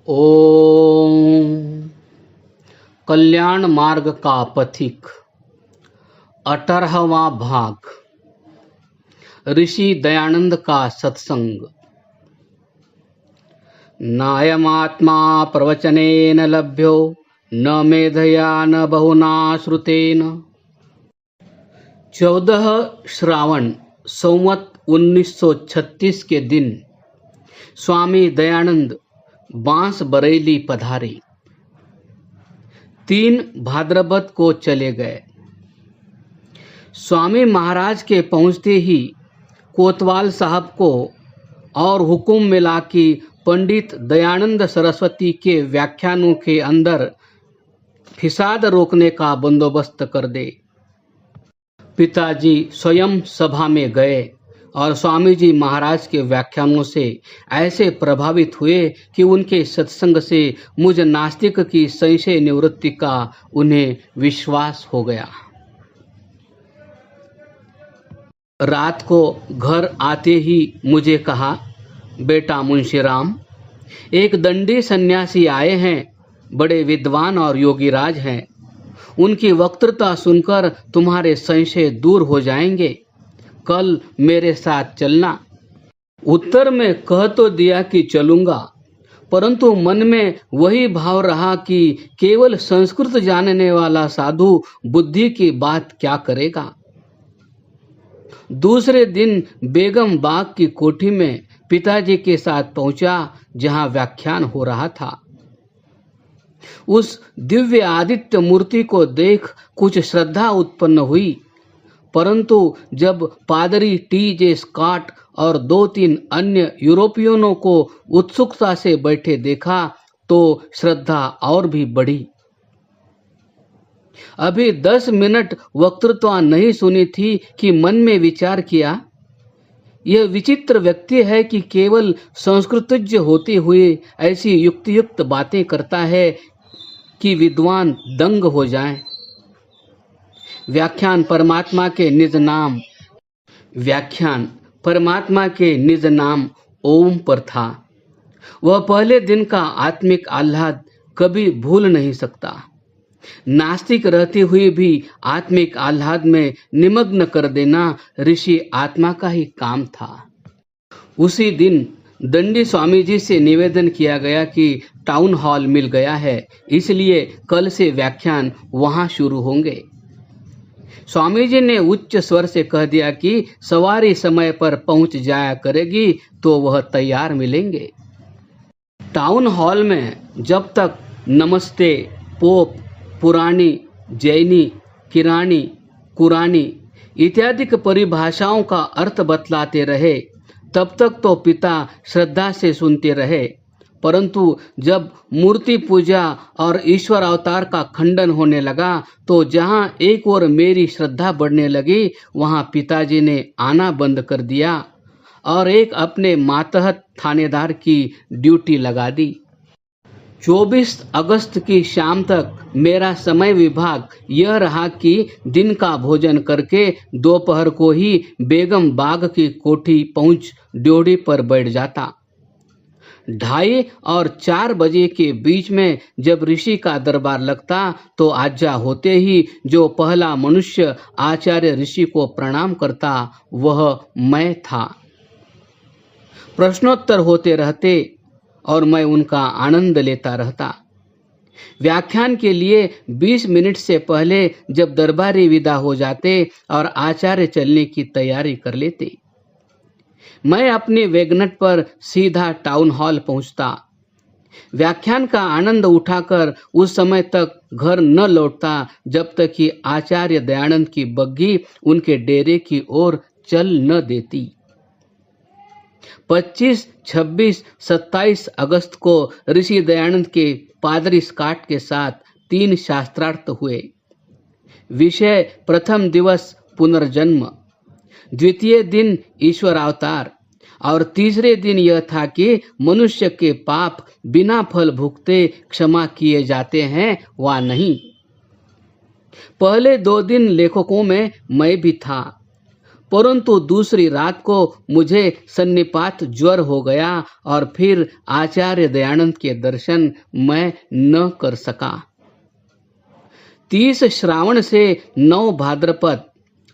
ओम कल्याण मार्ग का पथिक 18वां भाग ऋषि दयानंद का सत्संग। नायमात्मा प्रवचनेन लभ्यो न मेधया न बहुना श्रुतेन। 14 श्रावण संवत 1936 के दिन स्वामी दयानंद बांस बरेली पधारे। 3 भाद्रपद को चले गए। स्वामी महाराज के पहुंचते ही कोतवाल साहब को और हुक्म मिला कि पंडित दयानंद सरस्वती के व्याख्यानों के अंदर फिसाद रोकने का बंदोबस्त कर दे। पिताजी स्वयं सभा में गए और स्वामी जी महाराज के व्याख्यानों से ऐसे प्रभावित हुए कि उनके सत्संग से मुझ नास्तिक की संशय निवृत्ति का उन्हें विश्वास हो गया। रात को घर आते ही मुझे कहा, बेटा मुंशीराम, एक दंडी सन्यासी आए हैं, बड़े विद्वान और योगीराज हैं। उनकी वक्तृता सुनकर तुम्हारे संशय दूर हो जाएंगे। कल मेरे साथ चलना। उत्तर में कह तो दिया कि चलूंगा, परंतु मन में वही भाव रहा कि केवल संस्कृत जानने वाला साधु बुद्धि की बात क्या करेगा। दूसरे दिन बेगम बाग की कोठी में पिताजी के साथ पहुंचा, जहां व्याख्यान हो रहा था। उस दिव्य आदित्य मूर्ति को देख कुछ श्रद्धा उत्पन्न हुई, परंतु जब पादरी टी.जे. स्कॉट और 2-3 अन्य यूरोपियनों को उत्सुकता से बैठे देखा तो श्रद्धा और भी बढ़ी। अभी 10 मिनट वक्तृत्व नहीं सुनी थी कि मन में विचार किया, यह विचित्र व्यक्ति है कि केवल संस्कृतज्ञ होते हुए ऐसी युक्तियुक्त बातें करता है कि विद्वान दंग हो जाएं। व्याख्यान परमात्मा के निज नाम ओम पर था। वह पहले दिन का आत्मिक आह्लाद कभी भूल नहीं सकता। नास्तिक रहते हुए भी आत्मिक आह्लाद में निमग्न कर देना ऋषि आत्मा का ही काम था। उसी दिन दंडी स्वामी जी से निवेदन किया गया कि टाउन हॉल मिल गया है, इसलिए कल से व्याख्यान वहां शुरू होंगे। स्वामी जी ने उच्च स्वर से कह दिया कि सवारी समय पर पहुंच जाया करेगी तो वह तैयार मिलेंगे। टाउन हॉल में जब तक नमस्ते, पोप, पुरानी, जैनी, किरानी, कुरानी इत्यादि परिभाषाओं का अर्थ बतलाते रहे, तब तक तो पिता श्रद्धा से सुनते रहे, परंतु जब मूर्ति पूजा और ईश्वर अवतार का खंडन होने लगा तो जहां एक ओर मेरी श्रद्धा बढ़ने लगी, वहां पिताजी ने आना बंद कर दिया और एक अपने मातहत थानेदार की ड्यूटी लगा दी। 24 अगस्त की शाम तक मेरा समय विभाग यह रहा कि दिन का भोजन करके दोपहर को ही बेगम बाग की कोठी पहुंच ड्योढ़ी पर बैठ जाता। 2:30 और 4 बजे के बीच में जब ऋषि का दरबार लगता तो आज्ञा होते ही जो पहला मनुष्य आचार्य ऋषि को प्रणाम करता वह मैं था। प्रश्नोत्तर होते रहते और मैं उनका आनंद लेता रहता। व्याख्यान के लिए 20 मिनट से पहले जब दरबारी विदा हो जाते और आचार्य चलने की तैयारी कर लेते, मैं अपने वैगनट पर सीधा टाउन हॉल पहुंचता। व्याख्यान का आनंद उठाकर उस समय तक घर न लौटता जब तक कि आचार्य दयानंद की बग्गी उनके डेरे की ओर चल न देती। 25, 26, 27 अगस्त को ऋषि दयानंद के पादरी स्कॉट के साथ 3 शास्त्रार्थ हुए। विषय प्रथम दिवस पुनर्जन्म, द्वितीय दिन ईश्वर अवतार और तीसरे दिन यह था कि मनुष्य के पाप बिना फल भुगते क्षमा किए जाते हैं वा नहीं। पहले 2 दिन लेखकों में मैं भी था, परंतु दूसरी रात को मुझे सन्निपात ज्वर हो गया और फिर आचार्य दयानंद के दर्शन मैं न कर सका। 30 श्रावण से 9 भाद्रपद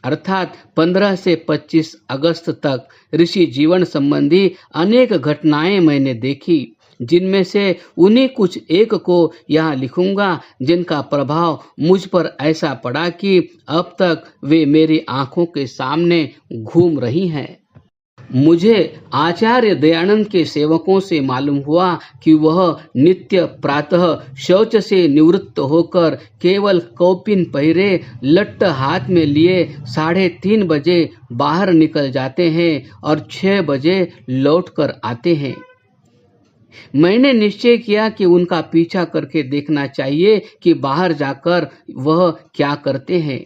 अर्थात 15 से 25 अगस्त तक ऋषि जीवन संबंधी अनेक घटनाएं मैंने देखी, जिनमें से उन्हीं कुछ एक को यहाँ लिखूंगा, जिनका प्रभाव मुझ पर ऐसा पड़ा कि अब तक वे मेरी आंखों के सामने घूम रही हैं। मुझे आचार्य दयानंद के सेवकों से मालूम हुआ कि वह नित्य प्रातः शौच से निवृत्त होकर केवल कौपिन पहिरे लट्ट हाथ में लिए 3:30 बजे बाहर निकल जाते हैं और 6 बजे लौटकर आते हैं। मैंने निश्चय किया कि उनका पीछा करके देखना चाहिए कि बाहर जाकर वह क्या करते हैं।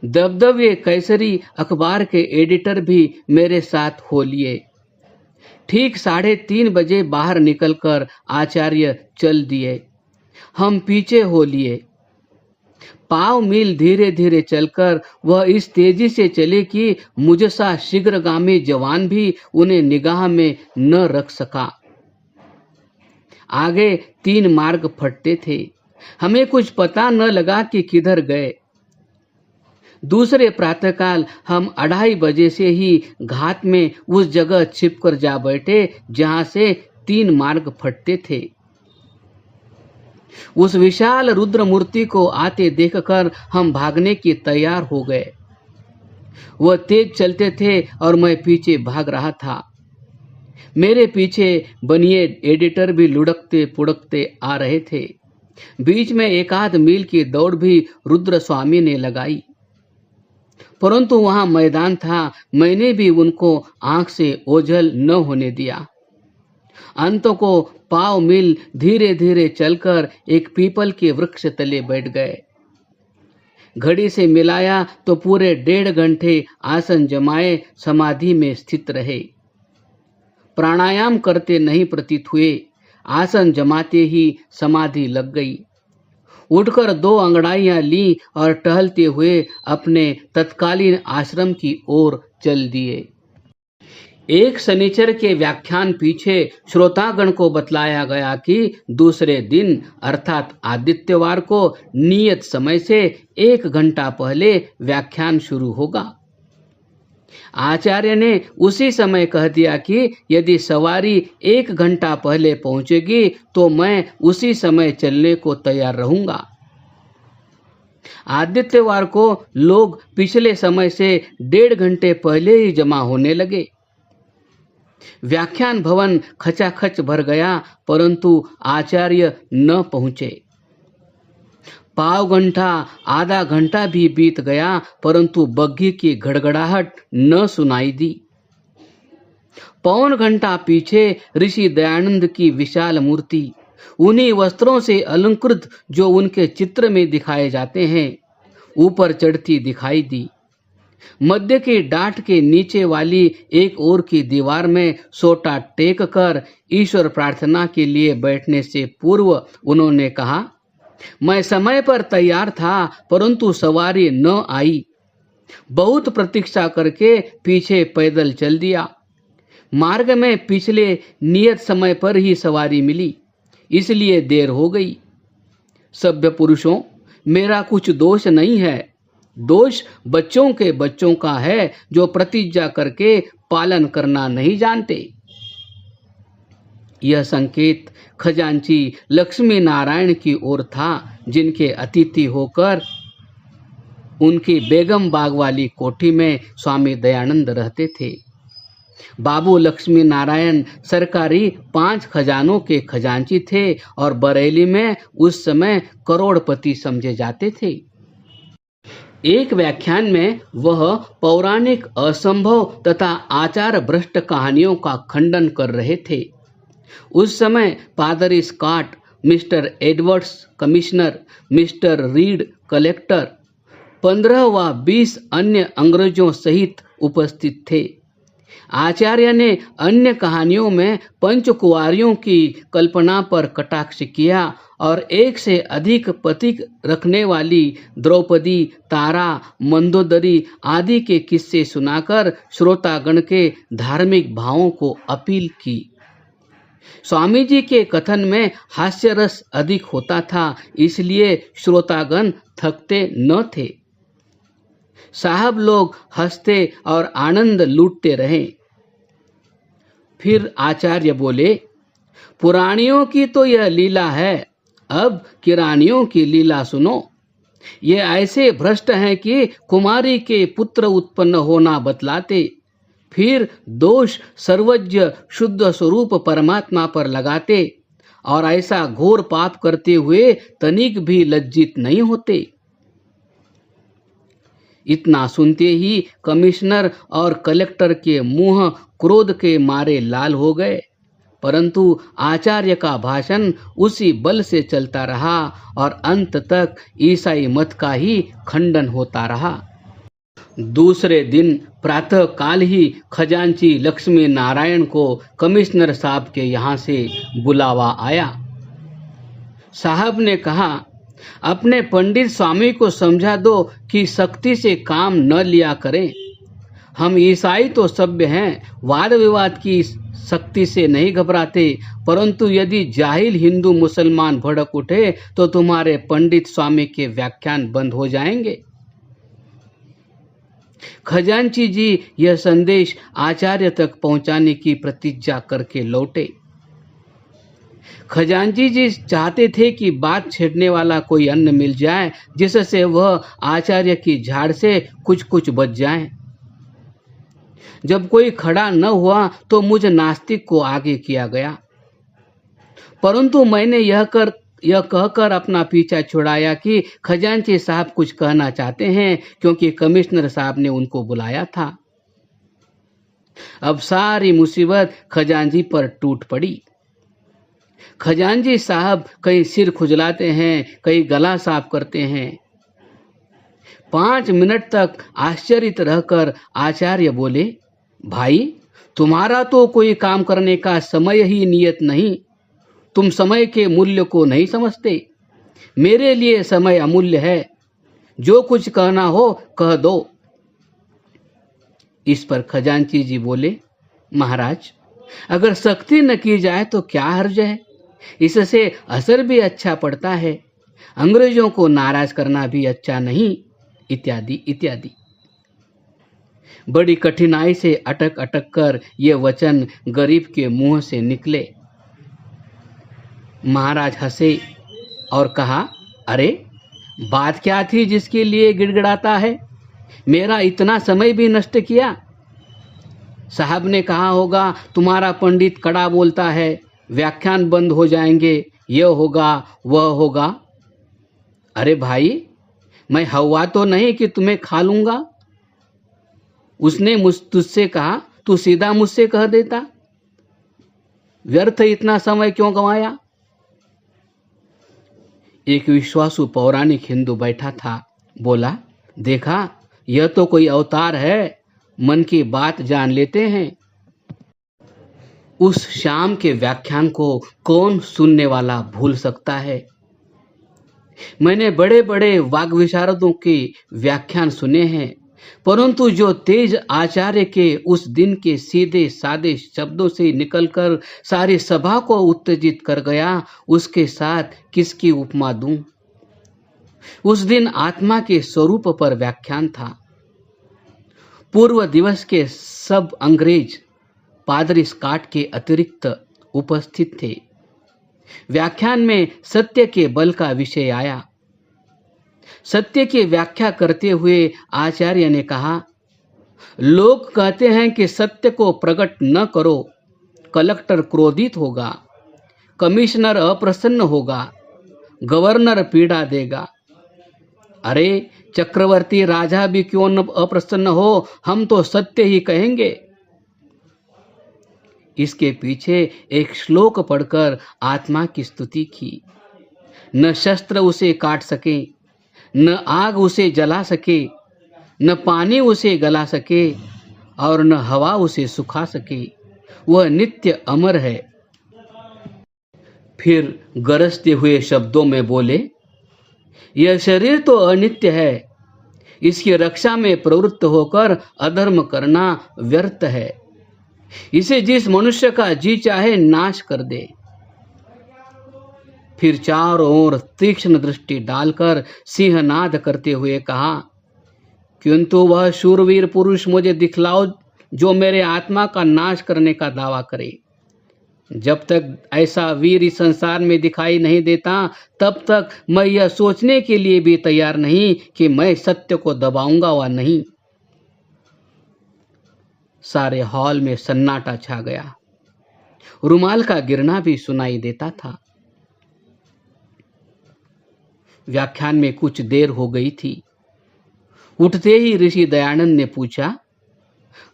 दबदबे कैसरी अखबार के एडिटर भी मेरे साथ हो लिए। ठीक 3:30 बजे बाहर निकलकर आचार्य चल दिए, हम पीछे हो लिए। पाव मील धीरे धीरे चलकर वह इस तेजी से चले कि मुझसा शीघ्रगामी जवान भी उन्हें निगाह में न रख सका। आगे 3 मार्ग फटते थे, हमें कुछ पता न लगा कि किधर गए। दूसरे प्रातःकाल हम 2:30 बजे से ही घाट में उस जगह छिपकर जा बैठे जहां से 3 मार्ग फटते थे। उस विशाल रुद्र मूर्ति को आते देखकर हम भागने की तैयार हो गए। वह तेज चलते थे और मैं पीछे भाग रहा था। मेरे पीछे बनिए एडिटर भी लुढ़कते पुढ़कते आ रहे थे। बीच में 1 मील की दौड़ भी रुद्र स्वामी ने लगाई, परंतु वहां मैदान था, मैंने भी उनको आंख से ओझल न होने दिया। अंत को पाव मील धीरे धीरे चलकर एक पीपल के वृक्ष तले बैठ गए। घड़ी से मिलाया तो पूरे 1.5 घंटे आसन जमाए समाधि में स्थित रहे। प्राणायाम करते नहीं प्रतीत हुए, आसन जमाते ही समाधि लग गई। उठकर 2 अंगड़ाइयां ली और टहलते हुए अपने तत्कालीन आश्रम की ओर चल दिए। एक शनिचर के व्याख्यान पीछे श्रोतागण को बतलाया गया कि दूसरे दिन अर्थात आदित्यवार को नियत समय से 1 घंटा पहले व्याख्यान शुरू होगा। आचार्य ने उसी समय कह दिया कि यदि सवारी 1 घंटा पहले पहुंचेगी तो मैं उसी समय चलने को तैयार रहूंगा। आदित्यवार को लोग पिछले समय से 1.5 घंटे पहले ही जमा होने लगे। व्याख्यान भवन खचाखच भर गया, परंतु आचार्य न पहुंचे। पाव घंटा आधा घंटा भी बीत गया, परंतु बग्घी की गड़गड़ाहट न सुनाई दी। पौन घंटा पीछे ऋषि दयानंद की विशाल मूर्ति उन्हीं वस्त्रों से अलंकृत जो उनके चित्र में दिखाए जाते हैं ऊपर चढ़ती दिखाई दी। मध्य की डांट के नीचे वाली एक ओर की दीवार में सोटा टेक कर ईश्वर प्रार्थना के लिए बैठने से पूर्व उन्होंने कहा, मैं समय पर तैयार था परंतु सवारी न आई। बहुत प्रतीक्षा करके पीछे पैदल चल दिया। मार्ग में पिछले नियत समय पर ही सवारी मिली, इसलिए देर हो गई। सभ्य पुरुषों, मेरा कुछ दोष नहीं है, दोष बच्चों के बच्चों का है जो प्रतिज्ञा करके पालन करना नहीं जानते। यह संकेत खजांची लक्ष्मी नारायण की ओर था, जिनके अतिथि होकर उनकी बेगम बाग वाली कोठी में स्वामी दयानंद रहते थे। बाबू लक्ष्मी नारायण सरकारी 5 खजानों के खजांची थे और बरेली में उस समय करोड़पति समझे जाते थे। एक व्याख्यान में वह पौराणिक असंभव तथा आचार भ्रष्ट कहानियों का खंडन कर रहे थे। उस समय पादरी Scott, mister Edwards commissioner, mister Reid collector, 15 व 20 अन्य अंग्रेजों सहित उपस्थित थे। आचार्य ने अन्य कहानियों में पंचकुमारियों की कल्पना पर कटाक्ष किया और एक से अधिक पति रखने वाली द्रौपदी, तारा, मंदोदरी आदि के किस्से सुनाकर श्रोतागण के धार्मिक भावों को अपील की। स्वामी जी के कथन में हास्य रस अधिक होता था, इसलिए श्रोतागण थकते न थे। साहब लोग हंसते और आनंद लूटते रहे। फिर आचार्य बोले, पुराणियों की तो यह लीला है, अब किरानियों की लीला सुनो। ये ऐसे भ्रष्ट हैं कि कुमारी के पुत्र उत्पन्न होना बतलाते, फिर दोष सर्वज्ञ शुद्ध स्वरूप परमात्मा पर लगाते और ऐसा घोर पाप करते हुए तनिक भी लज्जित नहीं होते। इतना सुनते ही कमिश्नर और कलेक्टर के मुंह क्रोध के मारे लाल हो गए, परंतु आचार्य का भाषण उसी बल से चलता रहा और अंत तक ईसाई मत का ही खंडन होता रहा। दूसरे दिन प्रातः काल ही खजांची लक्ष्मी नारायण को कमिश्नर साहब के यहाँ से बुलावा आया। साहब ने कहा, अपने पंडित स्वामी को समझा दो कि सख्ती से काम न लिया करें। हम ईसाई तो सभ्य हैं, वाद विवाद की सख्ती से नहीं घबराते, परंतु यदि जाहिल हिंदू मुसलमान भड़क उठे तो तुम्हारे पंडित स्वामी के व्याख्यान बंद हो जाएंगे। खजांची जी यह संदेश आचार्य तक पहुंचाने की प्रतिज्ञा करके लौटे। खजांची जी चाहते थे कि बात छेड़ने वाला कोई अन्य मिल जाए जिससे वह आचार्य की झाड़ से कुछ कुछ बच जाए। जब कोई खड़ा न हुआ तो मुझ नास्तिक को आगे किया गया, परंतु मैंने यह कहकर अपना पीछा छुड़ाया कि खजांची साहब कुछ कहना चाहते हैं, क्योंकि कमिश्नर साहब ने उनको बुलाया था। अब सारी मुसीबत खजांची पर टूट पड़ी। खजांची साहब कहीं सिर खुजलाते हैं, कहीं गला साफ करते हैं। 5 मिनट तक आश्चर्यित रहकर आचार्य बोले, भाई तुम्हारा तो कोई काम करने का समय ही नियत नहीं, तुम समय के मूल्य को नहीं समझते। मेरे लिए समय अमूल्य है, जो कुछ कहना हो कह दो। इस पर खजांची जी बोले, महाराज अगर सख्ती न की जाए तो क्या हर्ज है, इससे असर भी अच्छा पड़ता है, अंग्रेजों को नाराज करना भी अच्छा नहीं, इत्यादि इत्यादि। बड़ी कठिनाई से अटक अटक कर ये वचन गरीब के मुंह से निकले। महाराज हंसे और कहा, अरे बात क्या थी जिसके लिए गिड़गिड़ाता है, मेरा इतना समय भी नष्ट किया। साहब ने कहा होगा तुम्हारा पंडित कड़ा बोलता है, व्याख्यान बंद हो जाएंगे, यह होगा वह होगा। अरे भाई मैं हवा तो नहीं कि तुम्हें खा लूंगा। उसने तुझसे कहा, तू सीधा मुझसे कह देता, व्यर्थ इतना समय क्यों गंवाया। एक विश्वासु पौराणिक हिंदू बैठा था, बोला, देखा यह तो कोई अवतार है, मन की बात जान लेते हैं। उस शाम के व्याख्यान को कौन सुनने वाला भूल सकता है। मैंने बड़े बड़े वाग्विशारदों के व्याख्यान सुने हैं, परंतु जो तेज आचार्य के उस दिन के सीधे सादे शब्दों से निकलकर सारी सभा को उत्तेजित कर गया, उसके साथ किसकी उपमा दूं। उस दिन आत्मा के स्वरूप पर व्याख्यान था। पूर्व दिवस के सब अंग्रेज पादरी स्कॉट के अतिरिक्त उपस्थित थे। व्याख्यान में सत्य के बल का विषय आया। सत्य की व्याख्या करते हुए आचार्य ने कहा, लोग कहते हैं कि सत्य को प्रकट न करो, कलेक्टर क्रोधित होगा, कमिश्नर अप्रसन्न होगा, गवर्नर पीड़ा देगा। अरे चक्रवर्ती राजा भी क्यों न अप्रसन्न हो, हम तो सत्य ही कहेंगे। इसके पीछे एक श्लोक पढ़कर आत्मा की स्तुति की। न शस्त्र उसे काट सके, न आग उसे जला सके, न पानी उसे गला सके, और न हवा उसे सुखा सके, वह नित्य अमर है। फिर गरजते हुए शब्दों में बोले, यह शरीर तो अनित्य है, इसकी रक्षा में प्रवृत्त होकर अधर्म करना व्यर्थ है। इसे जिस मनुष्य का जी चाहे नाश कर दे। फिर चारों ओर तीक्ष्ण दृष्टि डालकर सिंहनाद करते हुए कहा, किंतु वह शूरवीर पुरुष मुझे दिखलाओ जो मेरे आत्मा का नाश करने का दावा करे। जब तक ऐसा वीर इस संसार में दिखाई नहीं देता, तब तक मैं यह सोचने के लिए भी तैयार नहीं कि मैं सत्य को दबाऊंगा व नहीं। सारे हॉल में सन्नाटा छा गया। रुमाल का गिरना भी सुनाई देता था। व्याख्यान में कुछ देर हो गई थी। उठते ही ऋषि दयानंद ने पूछा,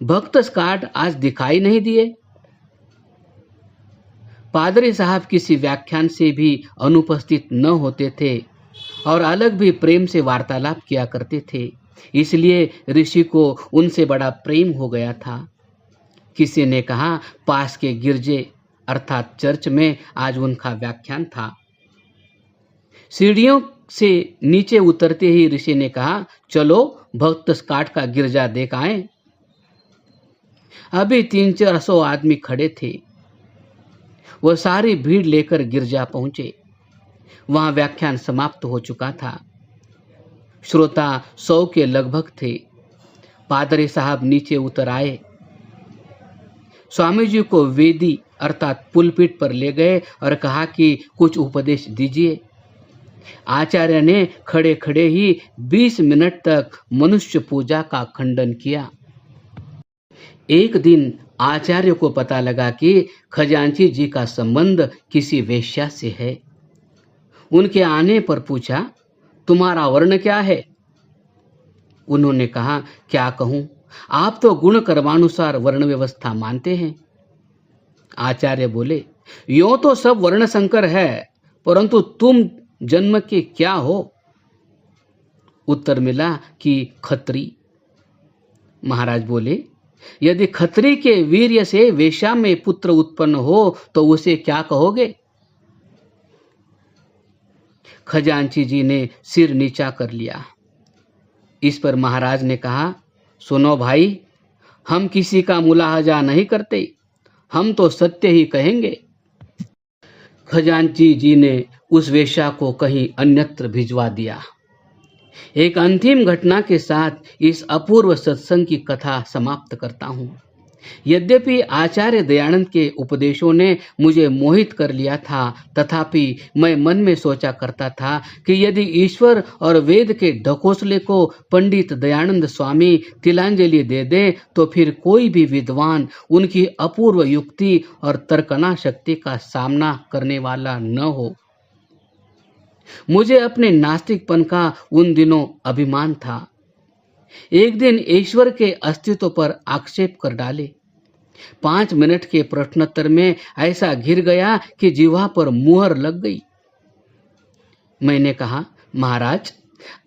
भक्त स्कॉट आज दिखाई नहीं दिए? पादरी साहब किसी व्याख्यान से भी अनुपस्थित न होते थे और अलग भी प्रेम से वार्तालाप किया करते थे, इसलिए ऋषि को उनसे बड़ा प्रेम हो गया था। किसी ने कहा, पास के गिरजे अर्थात चर्च में आज उनका व्याख्यान था। सीढ़ियों से नीचे उतरते ही ऋषि ने कहा, चलो भक्त स्कॉट का गिरजा देख आए। अभी 300-400 आदमी खड़े थे। वह सारी भीड़ लेकर गिरजा पहुंचे। वहां व्याख्यान समाप्त हो चुका था। श्रोता 100 के लगभग थे। पादरी साहब नीचे उतर आए। स्वामी जी को वेदी अर्थात पुलपिट पर ले गए और कहा कि कुछ उपदेश दीजिए। आचार्य ने खड़े खड़े ही 20 मिनट तक मनुष्य पूजा का खंडन किया। एक दिन आचार्य को पता लगा कि खजांची जी का संबंध किसी वेश्या से है। उनके आने पर पूछा, तुम्हारा वर्ण क्या है? उन्होंने कहा, क्या कहूं, आप तो गुण कर्मानुसार वर्ण व्यवस्था मानते हैं। आचार्य बोले, यो तो सब वर्ण संकर है, परंतु तुम जन्म के क्या हो? उत्तर मिला कि खत्री। महाराज बोले, यदि खत्री के वीर्य से वेश्या में पुत्र उत्पन्न हो तो उसे क्या कहोगे? खजांची जी ने सिर नीचा कर लिया। इस पर महाराज ने कहा, सुनो भाई, हम किसी का मुलाहजा नहीं करते, हम तो सत्य ही कहेंगे। खजांची जी ने उस वेश्या को कहीं अन्यत्र भिजवा दिया। एक अंतिम घटना के साथ इस अपूर्व सत्संग की कथा समाप्त करता हूँ। यद्यपि आचार्य दयानंद के उपदेशों ने मुझे मोहित कर लिया था, तथापि मैं मन में सोचा करता था कि यदि ईश्वर और वेद के ढकोसले को पंडित दयानंद स्वामी तिलांजलि दे दे तो फिर कोई भी विद्वान उनकी अपूर्व युक्ति और तर्कना शक्ति का सामना करने वाला न हो। मुझे अपने नास्तिकपन का उन दिनों अभिमान था। एक दिन ईश्वर के अस्तित्व पर आक्षेप कर डाले। 5 मिनट के प्रश्नोत्तर में ऐसा घिर गया कि जिह्वा पर मुहर लग गई। मैंने कहा, महाराज,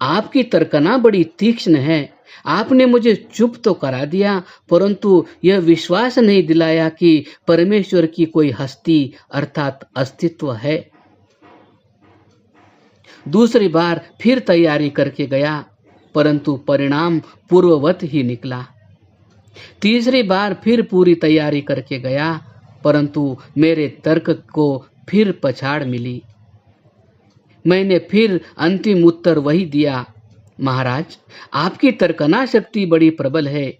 आपकी तर्कना बड़ी तीक्ष्ण है। आपने मुझे चुप तो करा दिया, परंतु यह विश्वास नहीं दिलाया कि परमेश्वर की कोई हस्ती अर्थात अस्तित्व है। दूसरी बार फिर तैयारी करके गया, परंतु परिणाम पूर्ववत ही निकला। तीसरी बार फिर पूरी तैयारी करके गया, परंतु मेरे तर्क को फिर पछाड़ मिली। मैंने फिर अंतिम उत्तर वही दिया, महाराज, आपकी तर्कना शक्ति बड़ी प्रबल है।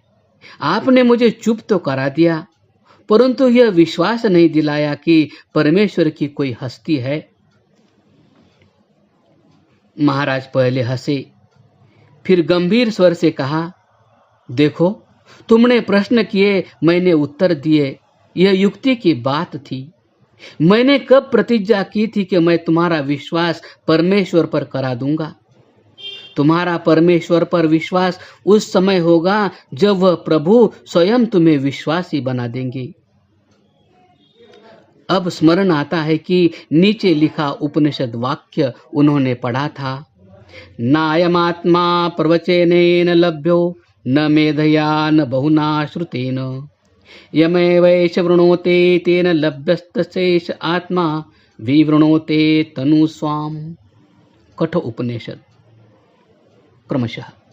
आपने मुझे चुप तो करा दिया, परंतु यह विश्वास नहीं दिलाया कि परमेश्वर की कोई हस्ती है। महाराज पहले हंसे, फिर गंभीर स्वर से कहा, देखो, तुमने प्रश्न किए, मैंने उत्तर दिए, यह युक्ति की बात थी। मैंने कब प्रतिज्ञा की थी कि मैं तुम्हारा विश्वास परमेश्वर पर करा दूंगा। तुम्हारा परमेश्वर पर विश्वास उस समय होगा जब वह प्रभु स्वयं तुम्हें विश्वासी बना देंगे। अब स्मरण आता है कि नीचे लिखा उपनिषद वाक्य उन्होंने पढ़ा था, नायमात्मा प्रवचनेन लभ्यो न मेधया न बहुना श्रुतेन यमेवैष वृणोते तेन लभ्यस्तशेष आत्मा विवृणोते तनु स्वाम। कठ उपनिषद क्रमशः।